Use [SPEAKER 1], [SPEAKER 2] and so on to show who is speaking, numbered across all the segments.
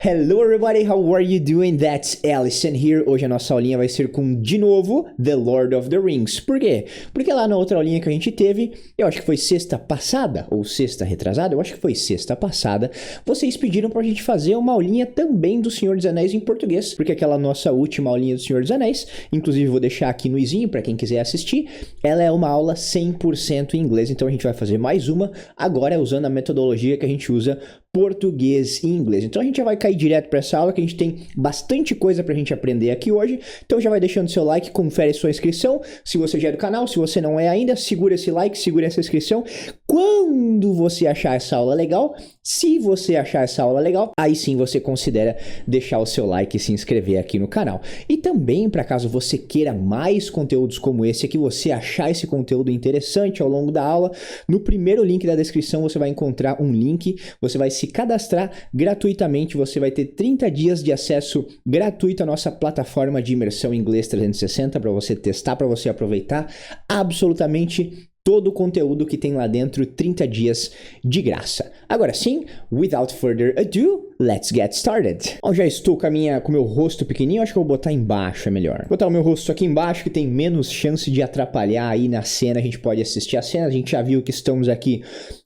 [SPEAKER 1] Hello everybody, how are you doing? That's Allison here. Hoje a nossa aulinha vai ser com, de novo, The Lord of the Rings. Por quê? Porque lá na outra aulinha que a gente teve, eu acho que foi sexta passada, ou sexta retrasada, eu acho que foi sexta passada, vocês pediram pra gente fazer uma aulinha também do Senhor dos Anéis em português, porque aquela nossa última aulinha do Senhor dos Anéis, inclusive vou deixar aqui no izinho pra quem quiser assistir, ela é uma aula 100% em inglês, então a gente vai fazer mais uma, agora usando a metodologia que a gente usa português e inglês. Então a gente já vai cair direto para essa aula que a gente tem bastante coisa pra gente aprender aqui hoje. Então já vai deixando seu like, confere sua inscrição. Se você já é do canal, se você não é ainda, segura esse like, segura essa inscrição. Quando você achar essa aula legal, se você achar essa aula legal, aí sim você considera deixar o seu like e se inscrever aqui no canal. E também, para caso você queira mais conteúdos como esse aqui, você achar esse conteúdo interessante ao longo da aula, no primeiro link da descrição você vai encontrar um link, você vai se cadastrar gratuitamente, você vai ter 30 dias de acesso gratuito à nossa plataforma de imersão inglês 360 para você testar, para você aproveitar absolutamente todo o conteúdo que tem lá dentro, 30 dias de graça. Agora sim, without further ado, let's get started. Eu já estou com o meu rosto pequenininho, acho que eu vou botar embaixo, é melhor. Vou botar o meu rosto aqui embaixo, que tem menos chance de atrapalhar aí na cena, a gente pode assistir a cena, a gente já viu que estamos aqui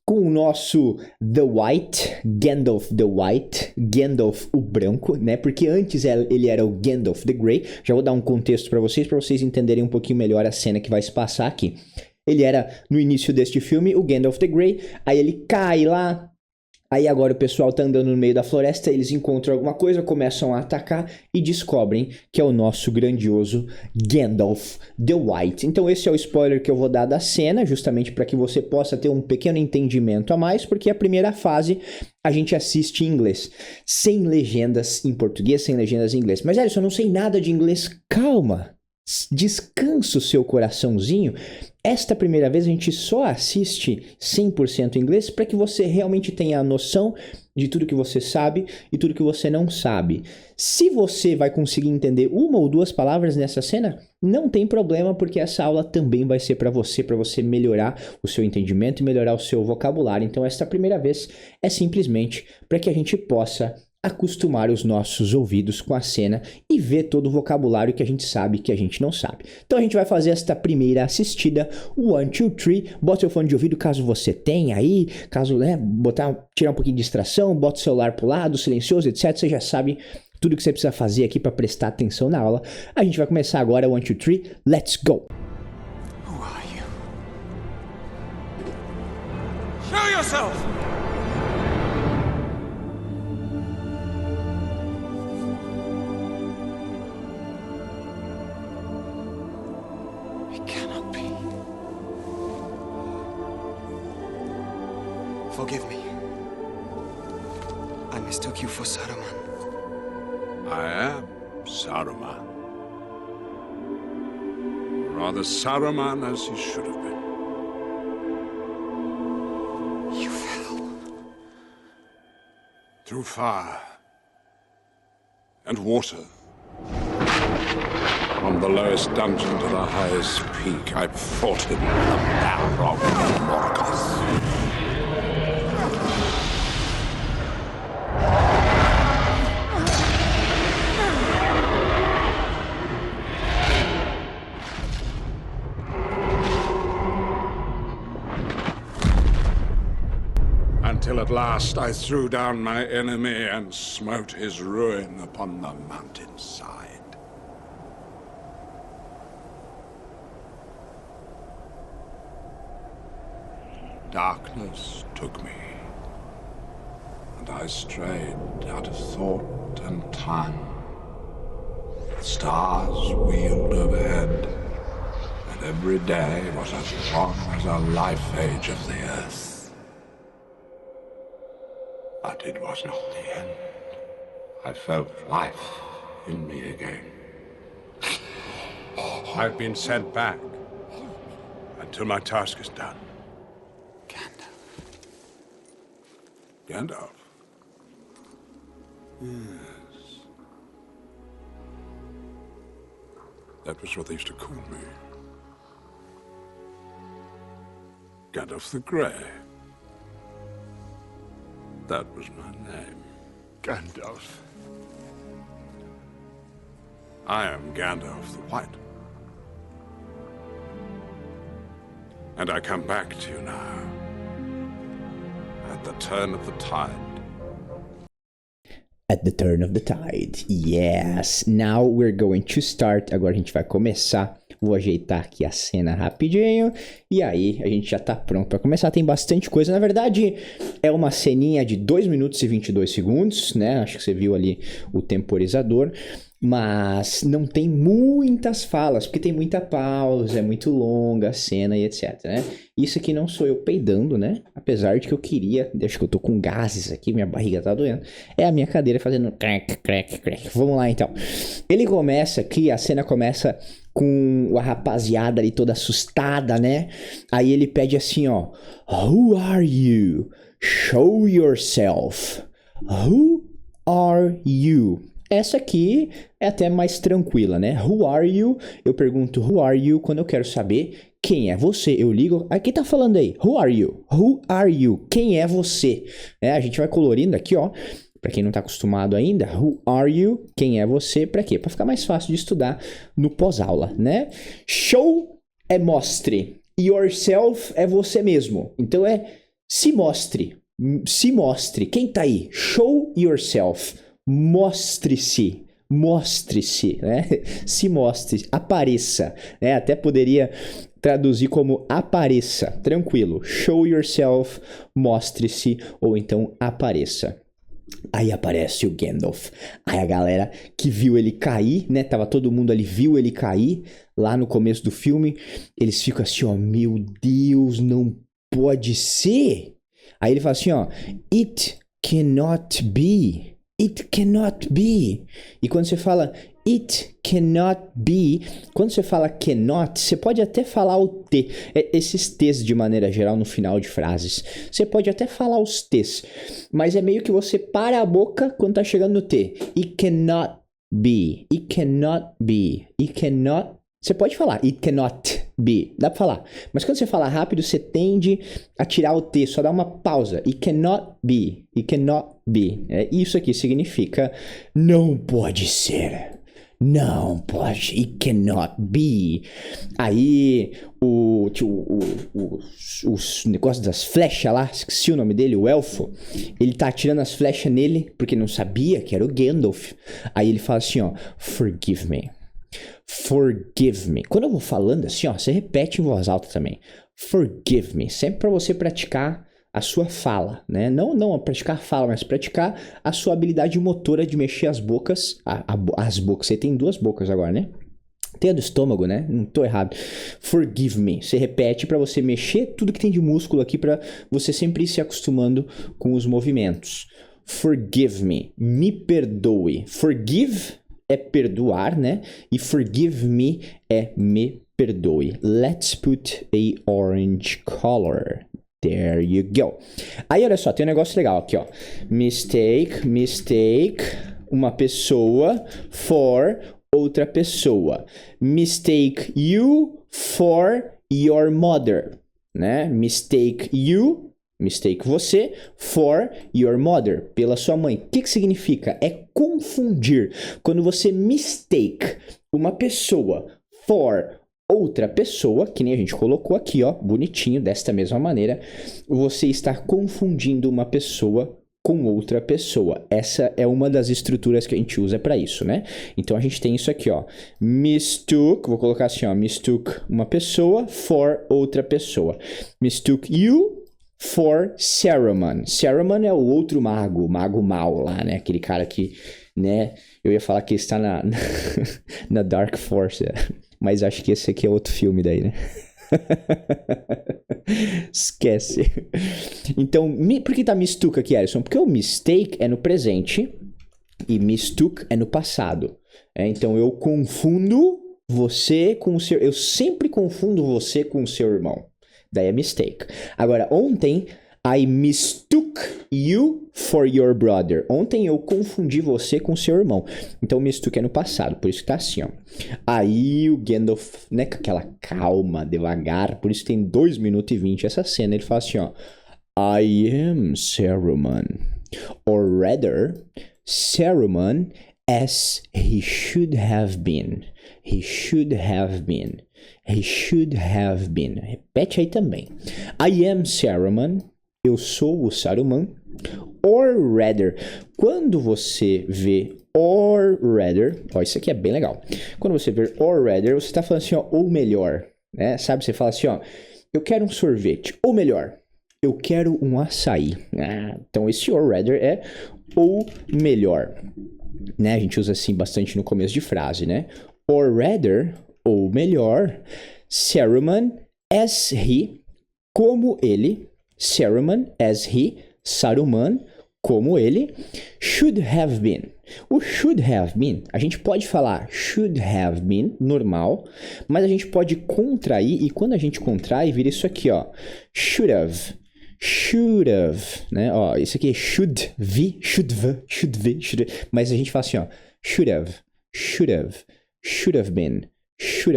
[SPEAKER 1] com o nosso The White, Gandalf the White, Gandalf o branco, né? Porque antes ele era o Gandalf the Grey. Já vou dar um contexto para vocês entenderem um pouquinho melhor a cena que vai se passar aqui. Ele era, no início deste filme, o Gandalf the Grey, aí ele cai lá, aí agora o pessoal tá andando no meio da floresta, eles encontram alguma coisa, começam a atacar e descobrem que é o nosso grandioso Gandalf the White. Então esse é o spoiler que eu vou dar da cena, justamente para que você possa ter um pequeno entendimento a mais, porque a primeira fase a gente assiste em inglês, sem legendas em português, sem legendas em inglês. Mas Alisson, eu não sei nada de inglês. Calma! Descansa o seu coraçãozinho. Esta primeira vez a gente só assiste 100% em inglês para que você realmente tenha a noção de tudo que você sabe e tudo que você não sabe. Se você vai conseguir entender uma ou duas palavras nessa cena, não tem problema, porque essa aula também vai ser para você melhorar o seu entendimento e melhorar o seu vocabulário. Então esta primeira vez é simplesmente para que a gente possa acostumar os nossos ouvidos com a cena e ver todo o vocabulário que a gente sabe que a gente não sabe. Então a gente vai fazer esta primeira assistida, 1, 2, 3, bota seu fone de ouvido caso você tenha aí, caso, né, tirar um pouquinho de distração, bota o celular pro lado, silencioso, etc. Você já sabe tudo que você precisa fazer aqui para prestar atenção na aula. A gente vai começar agora, 1, 2, 3, let's go!
[SPEAKER 2] Who are you? Show yourself! Forgive me. I mistook you for Saruman.
[SPEAKER 3] I am Saruman. Rather Saruman as he should have been.
[SPEAKER 2] You fell.
[SPEAKER 3] Through fire and water. From the lowest dungeon to the highest peak, I fought him in the Balrog of Morgoth. Until at last I threw down my enemy and smote his ruin upon the mountainside. Darkness took me, and I strayed out of thought and time. The stars wheeled overhead, and every day was as long as a life age of the earth. But it was not the end. I felt life in me again. I've been sent back until my task is done. Gandalf? Yes. That was what they used to call me. Gandalf the Grey. That was my name.
[SPEAKER 2] Gandalf.
[SPEAKER 3] I am Gandalf the White. And I come back to you now, at the turn of the tide.
[SPEAKER 1] At the turn of the tide. Yes. Now we're going to start. Agora a gente vai começar. Vou ajeitar aqui a cena rapidinho. E aí, a gente já tá pronto para começar. Tem bastante coisa. Na verdade, é uma ceninha de 2 minutos e 22 segundos, né? Acho que você viu ali o temporizador. Mas não tem muitas falas, porque tem muita pausa, é muito longa a cena e etc, né? Isso aqui não sou eu peidando, né? Apesar de que eu queria, acho que eu tô com gases aqui, minha barriga tá doendo. É a minha cadeira fazendo crack, crack, crack. Vamos lá, então. Ele começa aqui, a cena começa com a rapaziada ali toda assustada, né? Aí ele pede assim, ó. Who are you? Show yourself. Who are you? Essa aqui é até mais tranquila, né? Who are you? Eu pergunto who are you quando eu quero saber quem é você. Eu ligo, quem tá falando aí? Who are you? Who are you? Quem é você? A gente vai colorindo aqui, ó. Pra quem não tá acostumado ainda, who are you? Quem é você? Pra quê? Pra ficar mais fácil de estudar no pós-aula, né? Show é mostre. Yourself é você mesmo. Então é se mostre. Se mostre. Quem tá aí? Show yourself. Mostre-se, né? Se mostre, apareça, né? Até poderia traduzir como apareça, tranquilo. Show yourself, mostre-se, ou então apareça. Aí aparece o Gandalf. Aí a galera que viu ele cair, né? Tava todo mundo ali, viu ele cair lá no começo do filme. Eles ficam assim, ó, meu Deus, não pode ser. Aí ele fala assim, ó, it cannot be. It cannot be. E quando você fala it cannot be, quando você fala cannot, você pode até falar o T. Esses T's de maneira geral no final de frases. Você pode até falar os T's, mas é meio que você para a boca quando tá chegando no T. It cannot be. It cannot be. It cannot. Você pode falar it cannot be. Dá pra falar. Mas quando você fala rápido, você tende a tirar o T. Só dá uma pausa. It cannot be. It cannot be. Isso aqui significa não pode ser. Não pode. It cannot be. Aí, os negócios das flechas lá, esqueci o nome dele, o elfo, ele tá atirando as flechas nele, porque não sabia que era o Gandalf. Aí ele fala assim, ó, forgive me. Forgive me. Quando eu vou falando assim, ó, você repete em voz alta também. Forgive me. Sempre para você praticar a sua fala, né? Não praticar a fala, mas praticar a sua habilidade motora de mexer as bocas. As bocas. Você tem 2 bocas agora, né? Tem a do estômago, né? Não tô errado. Forgive me. Você repete para você mexer tudo que tem de músculo aqui para você sempre ir se acostumando com os movimentos. Forgive me. Me perdoe. Forgive é perdoar, né? E forgive me é me perdoe. Let's put a orange color. There you go. Aí, olha só, tem um negócio legal aqui, ó. Mistake, uma pessoa for outra pessoa. Mistake you for your mother, né? Mistake você, for your mother, pela sua mãe. O que significa? É confundir. Quando você mistake uma pessoa for outra pessoa, que nem a gente colocou aqui, ó, bonitinho, desta mesma maneira, você está confundindo uma pessoa com outra pessoa. Essa é uma das estruturas que a gente usa para isso, né? Então a gente tem isso aqui, ó, mistook, vou colocar assim, ó, mistook uma pessoa for outra pessoa. Mistook you for Saruman. Saruman é o outro mago, o mago mau lá, né? Aquele cara que, né? Eu ia falar que está na Dark Force, mas acho que esse aqui é outro filme daí, né? Esquece. Então, por que tá mistook aqui, Alisson? Porque o mistake é no presente e mistook é no passado. Então, eu confundo você com o seu... Eu sempre confundo você com o seu irmão. Daí é mistake. Agora, ontem, I mistook you for your brother. Ontem eu confundi você com seu irmão. Então, mistook é no passado. Por isso que tá assim, ó. Aí o Gandalf, né, com aquela calma, devagar. Por isso tem 2 minutos e 20 essa cena. Ele fala assim, ó. I am Saruman. Or rather, Saruman as he should have been. He should have been. He should have been. Repete aí também. I am Saruman. Eu sou o Saruman. Or rather. Quando você vê or rather, ó, isso aqui é bem legal. Quando você vê or rather, você está falando assim, ó, ou melhor, né? Sabe, você fala assim, ó, eu quero um sorvete, ou melhor, eu quero um açaí. Então esse or rather é ou melhor, né? A gente usa assim bastante no começo de frase, né? Or rather, ou melhor, Saruman as he, como ele, Saruman as he, Saruman, como ele, should have been. O should have been, a gente pode falar should have been, normal, mas a gente pode contrair, e quando a gente contrai, vira isso aqui, ó, should have, né, ó, isso aqui é should have, mas a gente fala assim, ó, should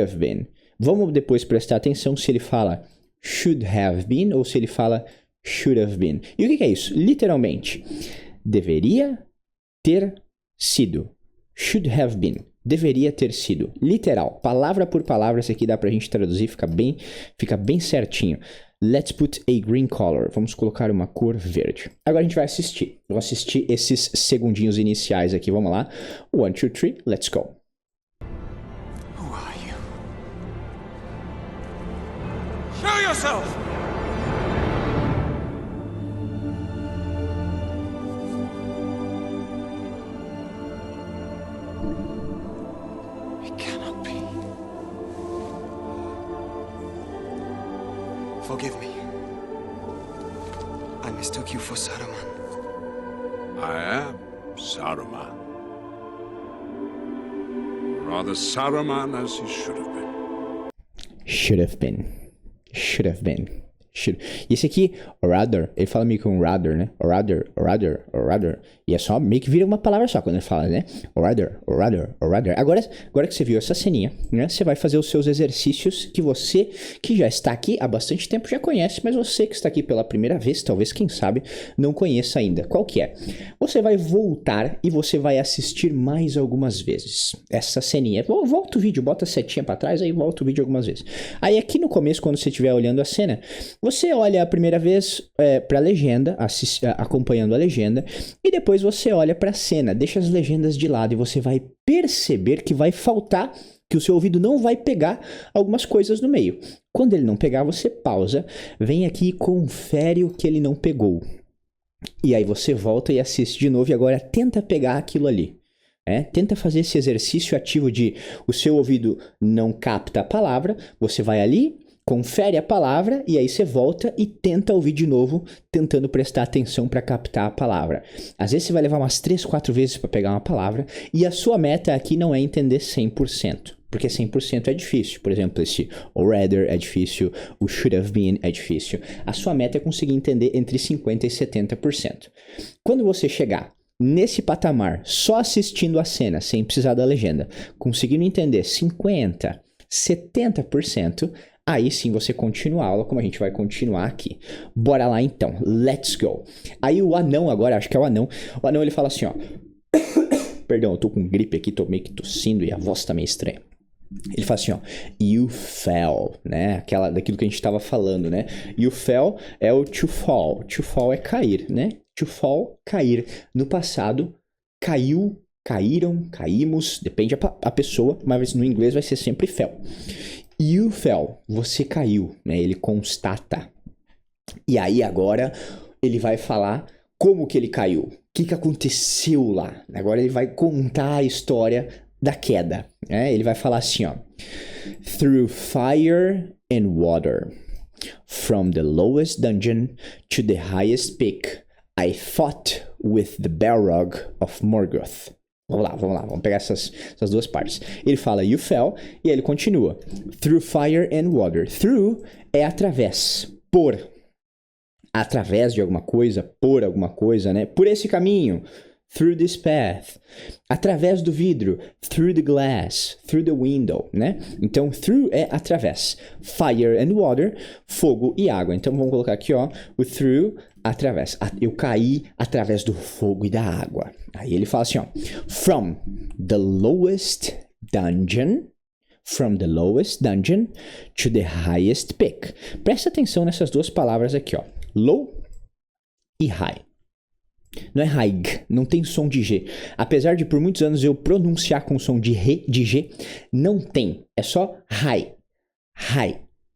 [SPEAKER 1] have been. Vamos depois prestar atenção se ele fala should have been ou se ele fala should have been. E o que é isso? Literalmente, deveria ter sido. Should have been. Deveria ter sido. Literal. Palavra por palavra, isso aqui dá pra gente traduzir, fica bem certinho. Let's put a green color. Vamos colocar uma cor verde. Agora a gente vai assistir. Vou assistir esses segundinhos iniciais aqui. Vamos lá. 1, 2, 3, let's go.
[SPEAKER 2] Who are you? Show yourself! It cannot be. Forgive me. I mistook you for Saruman.
[SPEAKER 3] I am Saruman. Rather Saruman as he should have been.
[SPEAKER 1] Should have been. Should have been. Should. E esse aqui, rather, ele fala meio que um rather, né? Rather. E é só, meio que vira uma palavra só quando ele fala, né? Rather. Agora que você viu essa ceninha, né? Você vai fazer os seus exercícios que você, que já está aqui há bastante tempo, já conhece, mas você que está aqui pela primeira vez, talvez, quem sabe, não conheça ainda. Qual que é? Você vai voltar e você vai assistir mais algumas vezes essa ceninha. Volta o vídeo, bota a setinha pra trás, aí volta o vídeo algumas vezes. Aí aqui no começo, quando você estiver olhando a cena, você olha a primeira vez para a legenda, acompanhando a legenda, e depois você olha para a cena, deixa as legendas de lado e você vai perceber que vai faltar, que o seu ouvido não vai pegar algumas coisas no meio. Quando ele não pegar, você pausa, vem aqui e confere o que ele não pegou. E aí você volta e assiste de novo e agora tenta pegar aquilo ali. Tenta fazer esse exercício ativo de o seu ouvido não capta a palavra, você vai ali, confere a palavra e aí você volta e tenta ouvir de novo, tentando prestar atenção para captar a palavra. Às vezes você vai levar umas 3, 4 vezes para pegar uma palavra e a sua meta aqui não é entender 100%, porque 100% é difícil. Por exemplo, esse or rather é difícil, o should have been é difícil. A sua meta é conseguir entender entre 50% e 70%. Quando você chegar nesse patamar, só assistindo a cena, sem precisar da legenda, conseguindo entender 50%, 70%, aí sim você continua a aula, como a gente vai continuar aqui. Bora lá então, let's go. Aí o anão agora, acho que é o anão ele fala assim, ó. Perdão, eu tô com gripe aqui, tô meio que tossindo e a voz tá meio estranha. Ele fala assim, ó, you fell, né, daquilo que a gente tava falando, né, you fell é o to fall é cair, né, to fall, cair, no passado, caiu, caíram, caímos, depende a pessoa, mas no inglês vai ser sempre fell. You fell, você caiu, né? Ele constata. E aí agora ele vai falar como que ele caiu, o que aconteceu lá. Agora ele vai contar a história da queda, né? Ele vai falar assim, ó. Through fire and water, from the lowest dungeon to the highest peak, I fought with the Balrog of Morgoth. Vamos lá, vamos pegar essas duas partes. Ele fala you fell e aí ele continua. Through fire and water. Through é através, por. Através de alguma coisa, por alguma coisa, né? Por esse caminho. Through this path. Através do vidro. Through the glass. Through the window, né? Então, through é através. Fire and water, fogo e água. Então, vamos colocar aqui, ó. O through, eu caí através do fogo e da água. Aí ele fala assim, ó, from the lowest dungeon to the highest peak. Presta atenção nessas duas palavras aqui, ó, low e high. Não é high, não tem som de G. Apesar de por muitos anos eu pronunciar com som de G, não tem. É só high.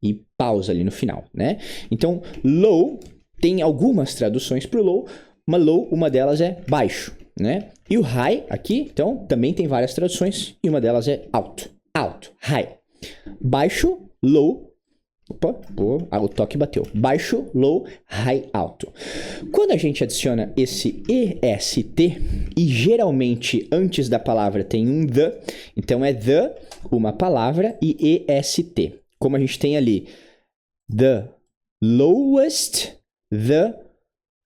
[SPEAKER 1] E pausa ali no final, né? Então, low, tem algumas traduções para o low, mas low, uma delas é baixo, né? E o high aqui, então, também tem várias traduções, e uma delas é alto, high. Baixo, low. Opa, o toque bateu. Baixo, low, high, alto. Quando a gente adiciona esse EST, e geralmente antes da palavra tem um the, então é the, uma palavra, e EST. Como a gente tem ali, the lowest, the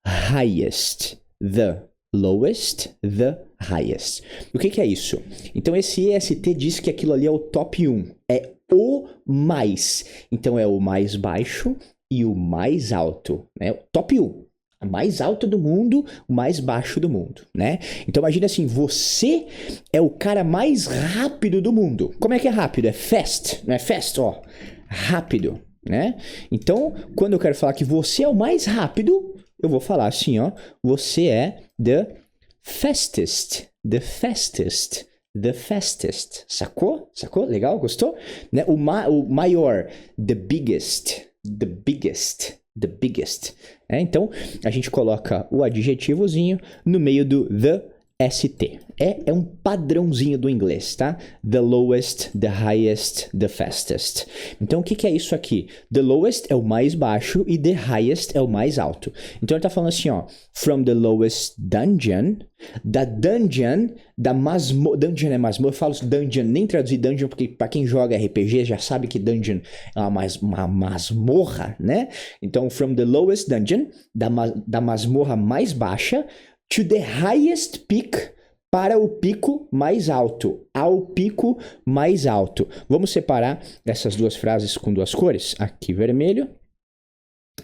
[SPEAKER 1] highest. The lowest, the highest. O que é isso? Então esse EST diz que aquilo ali é o top 1. É o mais. Então é o mais baixo e o mais alto, né? O top 1. O mais alto do mundo, o mais baixo do mundo, né? Então imagina assim, você é o cara mais rápido do mundo. Como é que é rápido? É fast, não é fast, ó. Rápido, né? Então, quando eu quero falar que você é o mais rápido, eu vou falar assim, ó. Você é the fastest. The fastest. The fastest. Sacou? Sacou? Legal? Gostou? Né? O maior. The biggest. The biggest. The biggest. Então, a gente coloca o adjetivozinho no meio do the ST. É um padrãozinho do inglês, tá? The lowest, the highest, the fastest. Então, o que é isso aqui? The lowest é o mais baixo e the highest é o mais alto. Então, ele tá falando assim, ó. From the lowest dungeon, da dungeon, da masmorra. Dungeon é masmorra. Eu falo dungeon, nem traduzir dungeon, porque pra quem joga RPG já sabe que dungeon é uma masmorra, né? Então, from the lowest dungeon, da masmorra mais baixa, to the highest peak, para o pico mais alto, ao pico mais alto. Vamos separar essas duas frases com duas cores? Aqui vermelho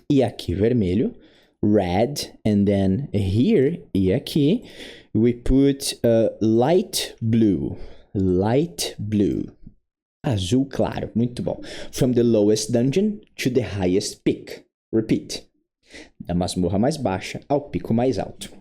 [SPEAKER 1] e aqui vermelho. Red, and then here e aqui we put light blue. Light blue. Azul claro, muito bom. From the lowest dungeon to the highest peak. Repeat. Da masmorra mais baixa ao pico mais alto.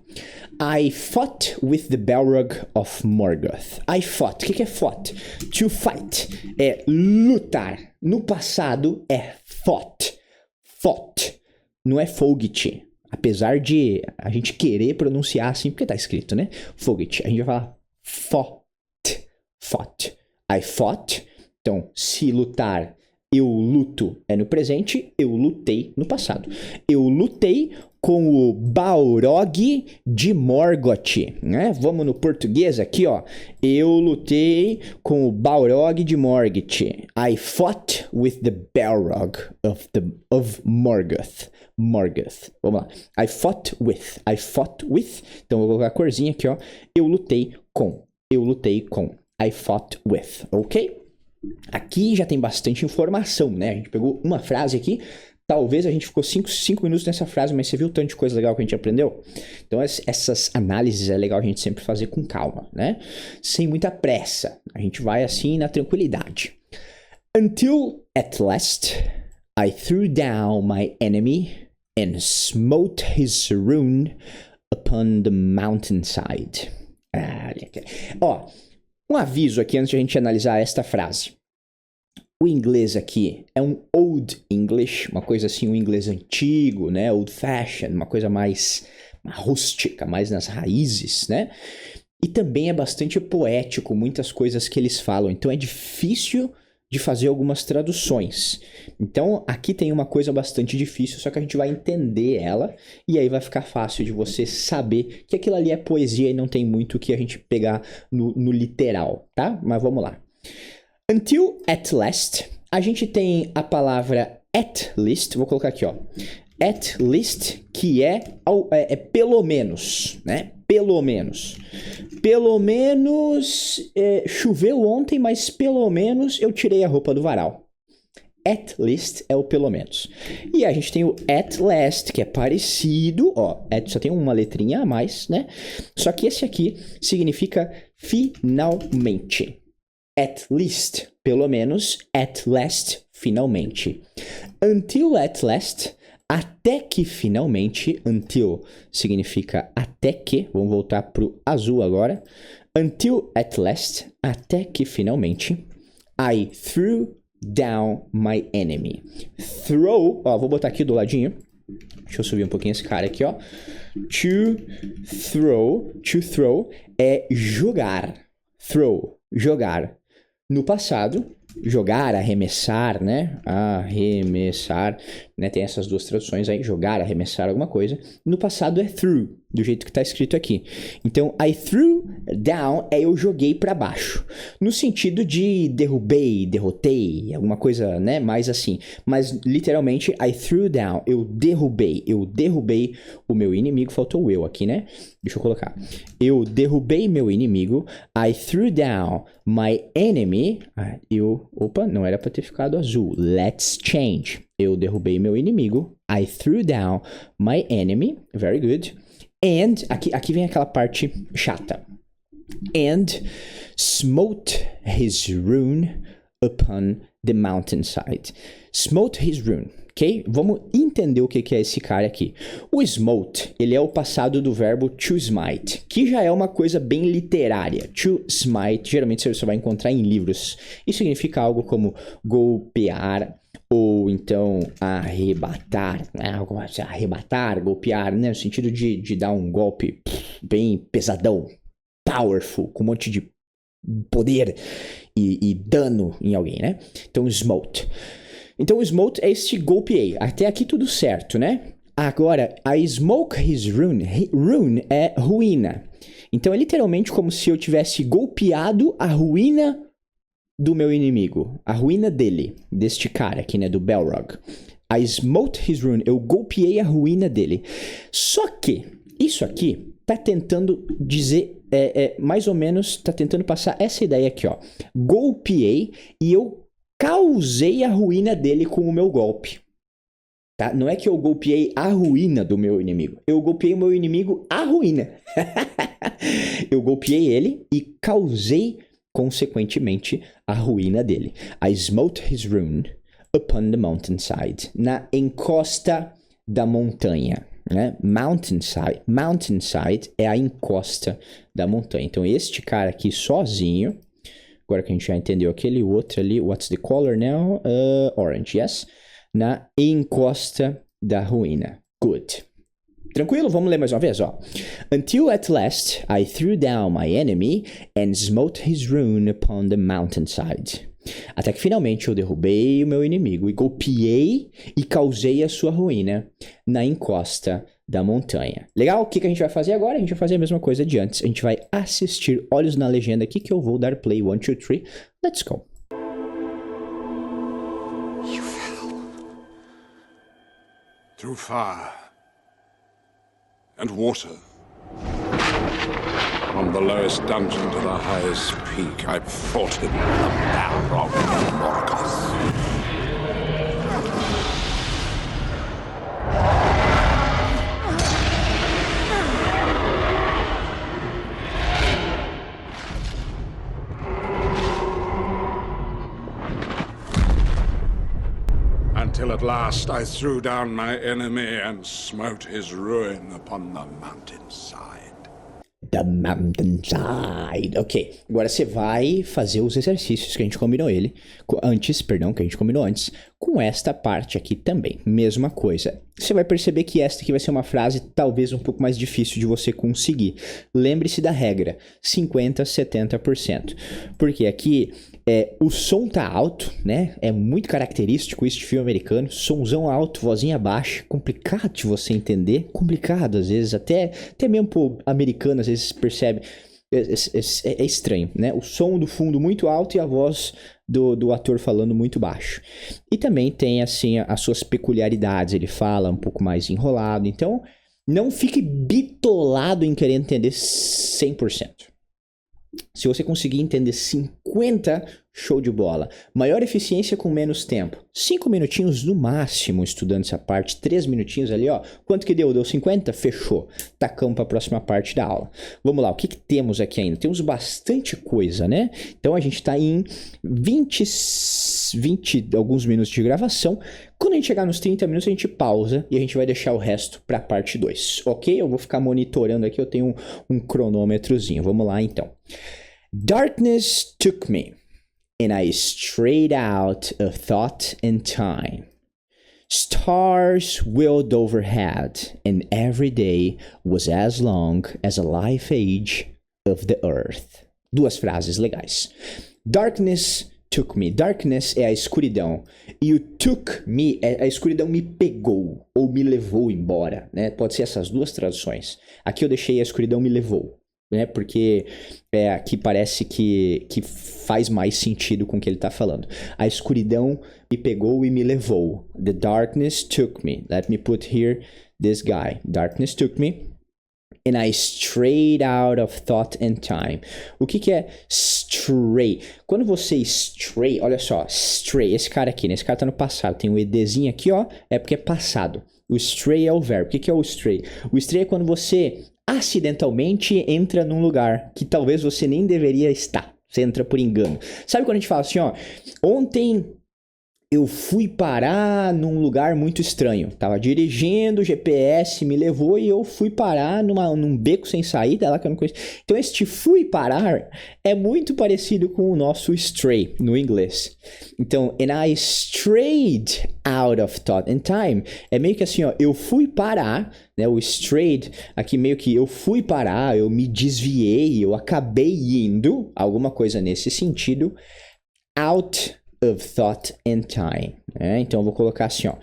[SPEAKER 1] I fought with the Balrog of Morgoth. I fought. O que é fought? To fight. É lutar. No passado é fought. Fought. Não é fought. Apesar de a gente querer pronunciar assim, porque tá escrito, né? Fought. A gente vai falar fought. Fought. I fought. Então, se lutar, eu luto é no presente, eu lutei no passado. Eu lutei com o Balrog de Morgoth, né? Vamos no português aqui, ó. Eu lutei com o Balrog de Morgoth. I fought with the Balrog of Morgoth. Morgoth. Vamos lá. I fought with. Então, eu vou colocar a corzinha aqui, ó. Eu lutei com. I fought with. Ok? Aqui já tem bastante informação, né? A gente pegou uma frase aqui. Talvez a gente ficou 5 minutos nessa frase, mas você viu o tanto de coisa legal que a gente aprendeu? Então, essas análises é legal a gente sempre fazer com calma, né? Sem muita pressa. A gente vai assim na tranquilidade. Until at last I threw down my enemy and smote his ruin upon the mountainside. Ó, um aviso aqui antes de a gente analisar esta frase. O inglês aqui é um Old English, uma coisa assim, um inglês antigo, né? Old fashioned, uma coisa mais rústica, mais nas raízes, né? E também é bastante poético, muitas coisas que eles falam. Então é difícil de fazer algumas traduções. Então aqui tem uma coisa bastante difícil, só que a gente vai entender ela e aí vai ficar fácil de você saber que aquilo ali é poesia e não tem muito o que a gente pegar no literal, tá? Mas vamos lá. Until at last, a gente tem a palavra at least, vou colocar aqui, ó. At least, que é pelo menos, né? Pelo menos. Pelo menos choveu ontem, mas pelo menos eu tirei a roupa do varal. At least é o pelo menos. E a gente tem o at last, que é parecido, ó, at só tem uma letrinha a mais, né? Só que esse aqui significa finalmente. At least, pelo menos, at last, finalmente. Until at last, até que finalmente, until significa até que, vamos voltar pro azul agora. Until at last, até que finalmente, I threw down my enemy. Throw, ó, vou botar aqui do ladinho. Deixa eu subir um pouquinho esse cara aqui, ó. To throw é jogar. Throw, jogar. No passado, jogar, arremessar, né? Arremessar, né? Tem essas duas traduções aí, jogar, arremessar alguma coisa. No passado é threw, do jeito que tá escrito aqui. Então, I threw down é eu joguei para baixo. No sentido de derrubei, derrotei, alguma coisa, né? Mais assim. Mas, literalmente, I threw down, eu derrubei o meu inimigo. Faltou o eu aqui, né? Deixa eu colocar. Eu derrubei meu inimigo. I threw down my enemy. Opa, não era pra ter ficado azul. Let's change. Eu derrubei meu inimigo. I threw down my enemy. Very good. And, aqui vem aquela parte chata. And smote his ruin upon the mountainside. Smote his ruin, ok? Vamos entender o que é esse cara aqui. O smote, ele é o passado do verbo to smite, que já é uma coisa bem literária. To smite, geralmente você vai encontrar em livros. Isso significa algo como golpear, ou então arrebatar, né? Arrebatar, golpear, né? No sentido de dar um golpe bem pesadão, powerful, com um monte de poder e dano em alguém, né? Então, smote. Então, o smote é este golpeei. Até aqui tudo certo, né? Agora, I smoke his ruin. Ruin é ruína. Então, é literalmente como se eu tivesse golpeado a ruína do meu inimigo, a ruína dele, deste cara aqui, né, do Balrog. I smote his ruin, eu golpeei a ruína dele. Só que isso aqui tá tentando dizer, mais ou menos, tá tentando passar essa ideia aqui, ó. Golpeei e eu causei a ruína dele com o meu golpe. Tá? Não é que eu golpeei a ruína do meu inimigo, eu golpeei o meu inimigo à ruína. Eu golpeei ele e causei consequentemente a ruína dele. I smote his ruin upon the mountainside. Na encosta da montanha, né? Mountainside é a encosta da montanha. Então, este cara aqui sozinho, agora que a gente já entendeu aquele outro ali, what's the color now? Orange, yes. Na encosta da ruína. Good. Tranquilo? Vamos ler mais uma vez, ó. Until at last I threw down my enemy and smote his ruin upon the mountainside. Até que finalmente eu derrubei o meu inimigo e golpeei e causei a sua ruína na encosta da montanha. Legal? O que a gente vai fazer agora? A gente vai fazer a mesma coisa de antes. A gente vai assistir olhos na legenda aqui que eu vou dar play. 1, 2, 3. Let's go.
[SPEAKER 2] You fell.
[SPEAKER 3] Through fire and water. From the lowest dungeon to the highest peak, I fought him, the Balrog of Morgoth. Until at last I threw down my enemy and smote his ruin upon the mountainside.
[SPEAKER 1] The mountainside. Ok, agora você vai fazer os exercícios que a gente combinou antes, com esta parte aqui também. Mesma coisa. Você vai perceber que esta aqui vai ser uma frase talvez um pouco mais difícil de você conseguir. Lembre-se da regra, 50%, 70%. Porque aqui o som tá alto, né? É muito característico isso de filme americano. Somzão alto, vozinha baixa. Complicado de você entender. Complicado, às vezes. Até mesmo pro americano, às vezes, percebe. É estranho, né? O som do fundo muito alto e a voz do ator falando muito baixo. E também tem, assim, as suas peculiaridades. Ele fala um pouco mais enrolado. Então, não fique bitolado em querer entender 100%. Se você conseguir entender 50%, Show de bola. Maior eficiência com menos tempo. 5 minutinhos no máximo estudando essa parte. 3 minutinhos ali, ó. Quanto que deu? Deu 50? Fechou. Tacamos para a próxima parte da aula. Vamos lá, o que temos aqui ainda? Temos bastante coisa, né? Então a gente tá em 20 alguns minutos de gravação. Quando a gente chegar nos 30 minutos, a gente pausa e a gente vai deixar o resto para a parte 2, ok? Eu vou ficar monitorando aqui, eu tenho um cronômetrozinho. Vamos lá, então. Darkness took me, and I strayed out of thought and time. Stars wheeled overhead, and every day was as long as a life age of the earth. 2 frases legais. Darkness took me. Darkness é a escuridão. E o took me, a escuridão me pegou, ou me levou embora, né? Pode ser essas 2 traduções. Aqui eu deixei a escuridão me levou, né? Porque aqui parece que faz mais sentido com o que ele está falando. A escuridão me pegou e me levou. The darkness took me. Let me put here this guy. Darkness took me. And I strayed out of thought and time. O que é stray? Quando você stray, olha só, stray, esse cara aqui, né? Esse cara tá no passado, tem um edzinho aqui, ó, é porque é passado. O stray é o verbo. O que é o stray? O stray é quando você acidentalmente entra num lugar que talvez você nem deveria estar. Você entra por engano. Sabe quando a gente fala assim, ó, ontem eu fui parar num lugar muito estranho. Tava dirigindo, o GPS me levou e eu fui parar num beco sem saída lá que eu não conheço. Então, este fui parar é muito parecido com o nosso stray no inglês. Então, and I strayed out of thought and time. É meio que assim, ó, eu fui parar, né? O strayed aqui meio que eu fui parar, eu me desviei, eu acabei indo, alguma coisa nesse sentido, out of thought and time, né? Então eu vou colocar assim, ó,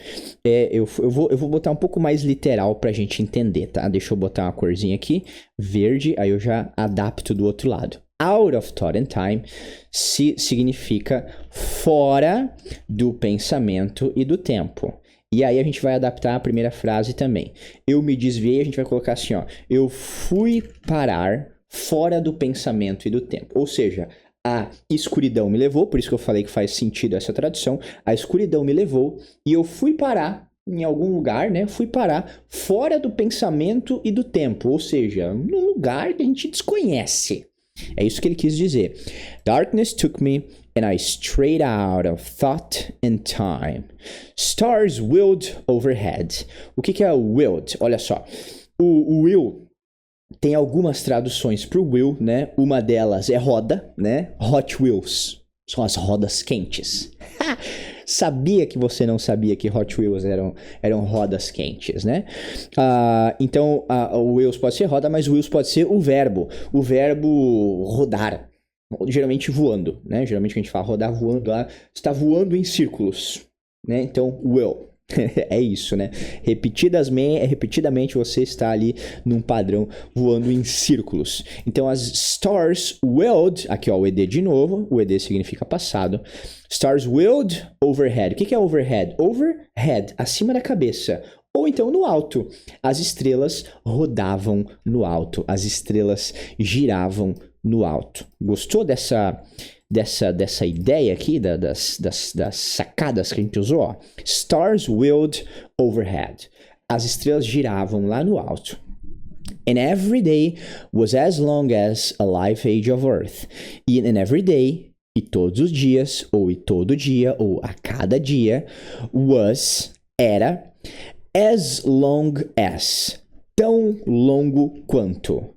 [SPEAKER 1] eu vou botar um pouco mais literal pra gente entender, tá? Deixa eu botar uma corzinha aqui, verde, aí eu já adapto do outro lado. Out of thought and time significa fora do pensamento e do tempo. E aí a gente vai adaptar a primeira frase também. Eu me desviei, a gente vai colocar assim, ó, eu fui parar fora do pensamento e do tempo. Ou seja, a escuridão me levou, por isso que eu falei que faz sentido essa tradução. A escuridão me levou e eu fui parar em algum lugar, né? Fui parar fora do pensamento e do tempo, ou seja, num lugar que a gente desconhece. É isso que ele quis dizer. Darkness took me and I strayed out of thought and time. Stars wheeled overhead. O que é wheeled? Olha só. O wheel tem algumas traduções para o wheel, né? Uma delas é roda, né? Hot Wheels. São as rodas quentes. Sabia que você não sabia que Hot Wheels eram rodas quentes, né? Então, o wheels pode ser roda, mas o wheels pode ser o verbo. O verbo rodar. Geralmente voando, né? Geralmente quando a gente fala rodar voando, está voando em círculos, né? Então, wheel. É isso, né? Repetidamente você está ali num padrão voando em círculos. Então as stars wheeled, aqui ó, o ED de novo, o ED significa passado. Stars wheeled overhead. O que é overhead? Overhead, acima da cabeça. Ou então no alto. As estrelas rodavam no alto. As estrelas giravam no alto. Gostou dessa ideia aqui, das sacadas que a gente usou? Ó. Stars wheeled overhead. As estrelas giravam lá no alto. And every day was as long as a life age of earth. And every day, e todos os dias, ou e todo dia, ou a cada dia, era, as long as, tão longo quanto.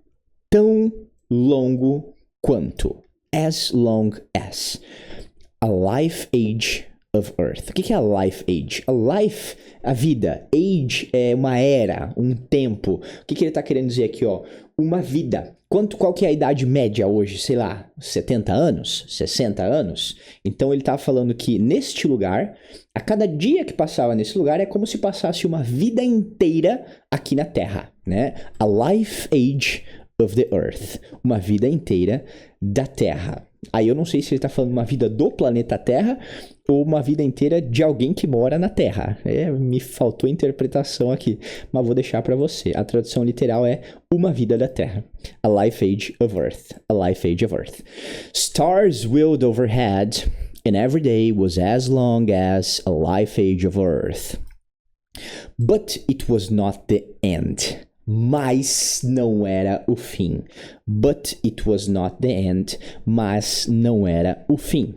[SPEAKER 1] Tão longo quanto. As long as. A life age of earth. O que é a life age? A life, a vida. Age é uma era, um tempo. O que ele está querendo dizer aqui, ó? Uma vida. Qual que é a idade média hoje? Sei lá, 70 anos? 60 anos? Então ele está falando que neste lugar, a cada dia que passava nesse lugar, é como se passasse uma vida inteira aqui na Terra, né? A life age of the earth. Uma vida inteira da Terra. Aí eu não sei se ele tá falando uma vida do planeta Terra ou uma vida inteira de alguém que mora na Terra. Me faltou interpretação aqui, mas vou deixar para você. A tradução literal é uma vida da Terra. A life age of Earth. A life age of Earth. Stars wheeled overhead, and every day was as long as a life age of Earth. But it was not the end. Mas não era o fim. But it was not the end. Mas não era o fim.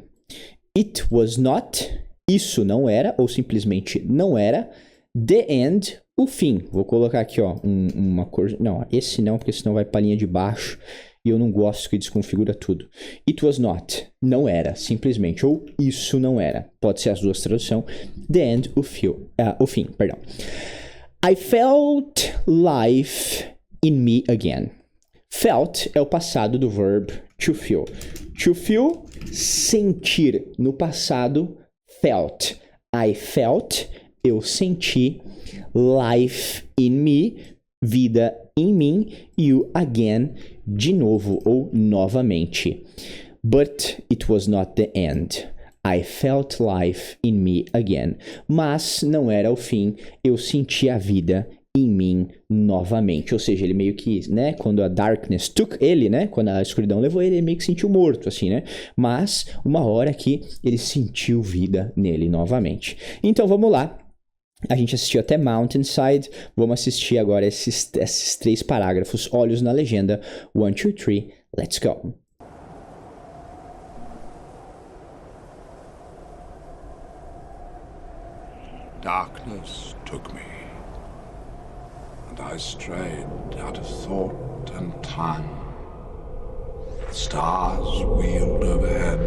[SPEAKER 1] It was not, isso não era, ou simplesmente não era, the end, o fim. Vou colocar aqui, ó, uma cor... Não, esse não, porque senão vai pra linha de baixo e eu não gosto que desconfigura tudo. It was not, não era, simplesmente. Ou isso não era. Pode ser as duas traduções. The end, o fim, perdão. I felt life in me again. Felt é o passado do verb to feel. To feel, sentir. No passado, felt. I felt, eu senti. Life in me, vida em mim. You again, de novo ou novamente. But it was not the end. I felt life in me again. Mas não era o fim, eu senti a vida em mim novamente. Ou seja, ele meio que, né, quando a darkness took ele, né, quando a escuridão levou ele, ele meio que sentiu morto, assim, né? Mas uma hora que ele sentiu vida nele novamente. Então vamos lá. A gente assistiu até Mountainside, vamos assistir agora esses 3 parágrafos, olhos na legenda. 1, 2, 3, let's go.
[SPEAKER 3] Darkness took me, and I strayed out of thought and time. The stars wheeled overhead,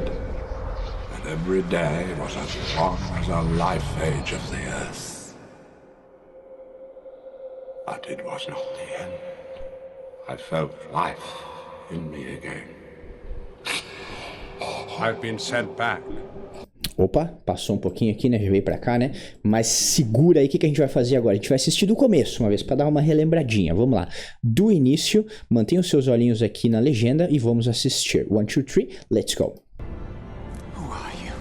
[SPEAKER 3] and every day was as long as a life age of the earth. But it was not the end. I felt life in me again. I've been sent back.
[SPEAKER 1] Opa, passou um pouquinho aqui, né? Já veio pra cá, né? Mas segura aí, o que a gente vai fazer agora? A gente vai assistir do começo, uma vez, pra dar uma relembradinha. Vamos lá. Do início, mantenha os seus olhinhos aqui na legenda e vamos assistir. 1, 2, 3, let's go.
[SPEAKER 2] Who are you?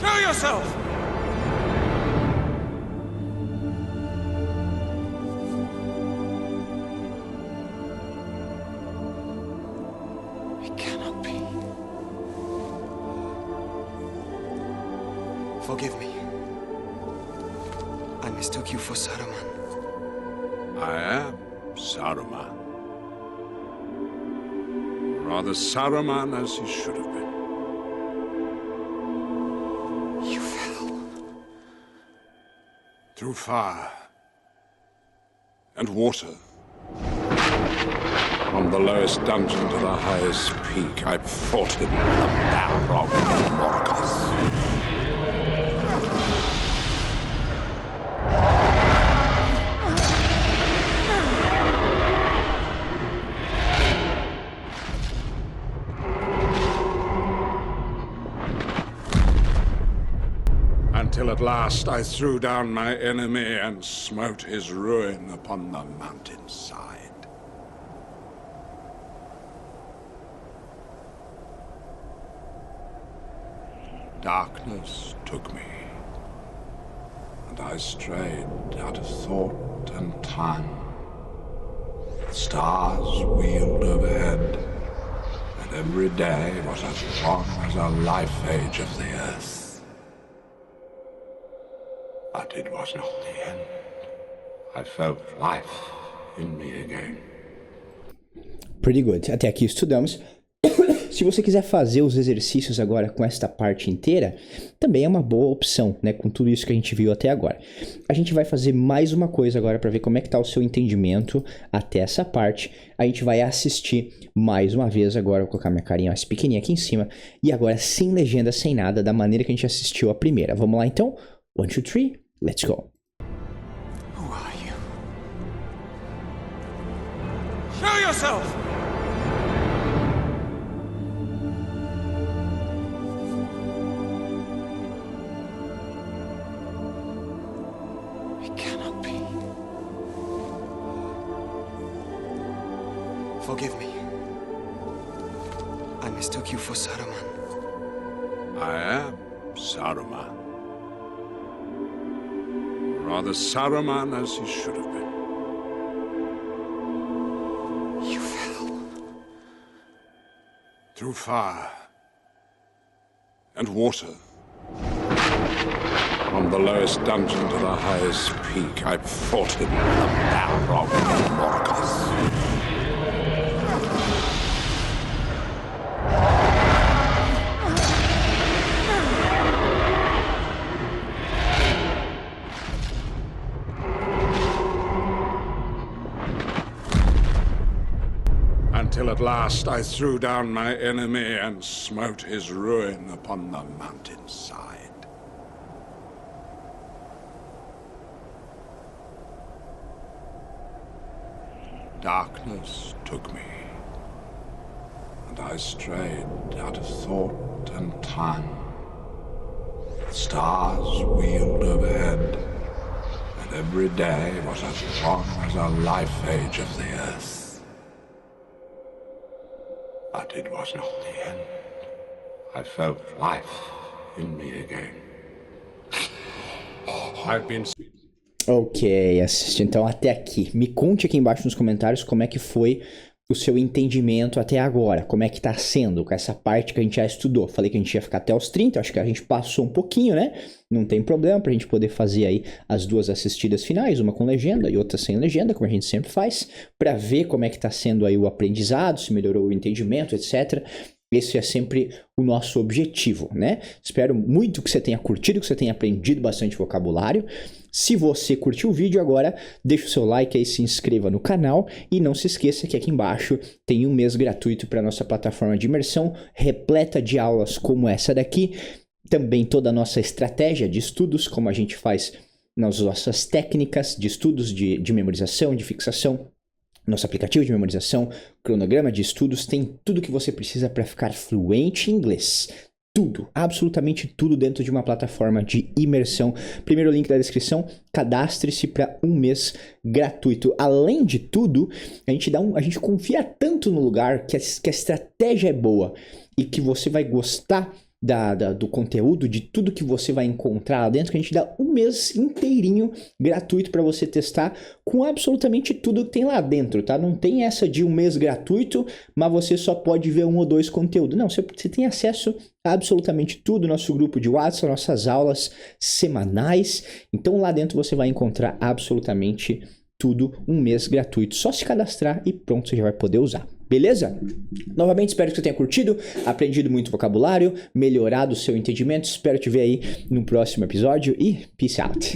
[SPEAKER 2] Show yourself! It cannot be. Forgive me. I mistook you for Saruman.
[SPEAKER 3] I am Saruman. Rather Saruman as he should have been.
[SPEAKER 2] You fell.
[SPEAKER 3] Through fire and water. From the lowest dungeon to the highest peak, I fought him, the Balrog of Morgoth. Until at last I threw down my enemy and smote his ruin upon the mountainside. Darkness took me, and I strayed out of thought and time. The stars wheeled overhead, and every day was as long as a life age of the earth. But it was not the end. I felt life in me again.
[SPEAKER 1] Pretty good. Até aqui estudamos. Se você quiser fazer os exercícios agora com esta parte inteira, também é uma boa opção, né? Com tudo isso que a gente viu até agora. A gente vai fazer mais uma coisa agora para ver como é que tá o seu entendimento até essa parte. A gente vai assistir mais uma vez agora, vou colocar minha carinha mais pequenininha aqui em cima, e agora sem legenda, sem nada, da maneira que a gente assistiu a primeira. Vamos lá então? 1, 2, 3, let's go.
[SPEAKER 2] Who are you? Show yourself! It cannot be. I mistook you for Saruman.
[SPEAKER 3] I am Saruman. Rather Saruman as he should have been.
[SPEAKER 2] You fell.
[SPEAKER 3] Through fire and water. From the lowest dungeon to the highest peak, I fought him in the Balrog of Morgoth. Until at last I threw down my enemy and smote his ruin upon the mountainside. Darkness took me, and I strayed out of thought and time. The stars wheeled overhead, and every day was as long as a life age of the earth. But it was not the end. I felt life in me again. I've been...
[SPEAKER 1] Ok, assiste então até aqui. Me conte aqui embaixo nos comentários como é que foi o seu entendimento até agora. Como é que tá sendo com essa parte que a gente já estudou. Falei que a gente ia ficar até os 30, acho que a gente passou um pouquinho, né? Não tem problema pra gente poder fazer aí as duas assistidas finais, uma com legenda e outra sem legenda, como a gente sempre faz, pra ver como é que tá sendo aí o aprendizado, se melhorou o entendimento, etc. Esse é sempre o nosso objetivo, né? Espero muito que você tenha curtido, que você tenha aprendido bastante vocabulário. Se você curtiu o vídeo agora, deixa o seu like aí, se inscreva no canal e não se esqueça que aqui embaixo tem um mês gratuito para nossa plataforma de imersão, repleta de aulas como essa daqui. Também toda a nossa estratégia de estudos, como a gente faz nas nossas técnicas de estudos de memorização, de fixação. Nosso aplicativo de memorização, cronograma de estudos, tem tudo que você precisa para ficar fluente em inglês. Tudo, absolutamente tudo dentro de uma plataforma de imersão. Primeiro link da descrição, cadastre-se para um mês gratuito. Além de tudo, a gente confia tanto no lugar que a estratégia é boa e que você vai gostar do conteúdo, de tudo que você vai encontrar lá dentro, que a gente dá um mês inteirinho gratuito para você testar com absolutamente tudo que tem lá dentro, tá? Não tem essa de um mês gratuito, mas você só pode ver 1 ou 2 conteúdos. Não, você tem acesso a absolutamente tudo, nosso grupo de WhatsApp, nossas aulas semanais. Então lá dentro você vai encontrar absolutamente tudo, um mês gratuito. Só se cadastrar e pronto, você já vai poder usar. Beleza? Novamente, espero que você tenha curtido, aprendido muito vocabulário, melhorado o seu entendimento. Espero te ver aí no próximo episódio e peace out.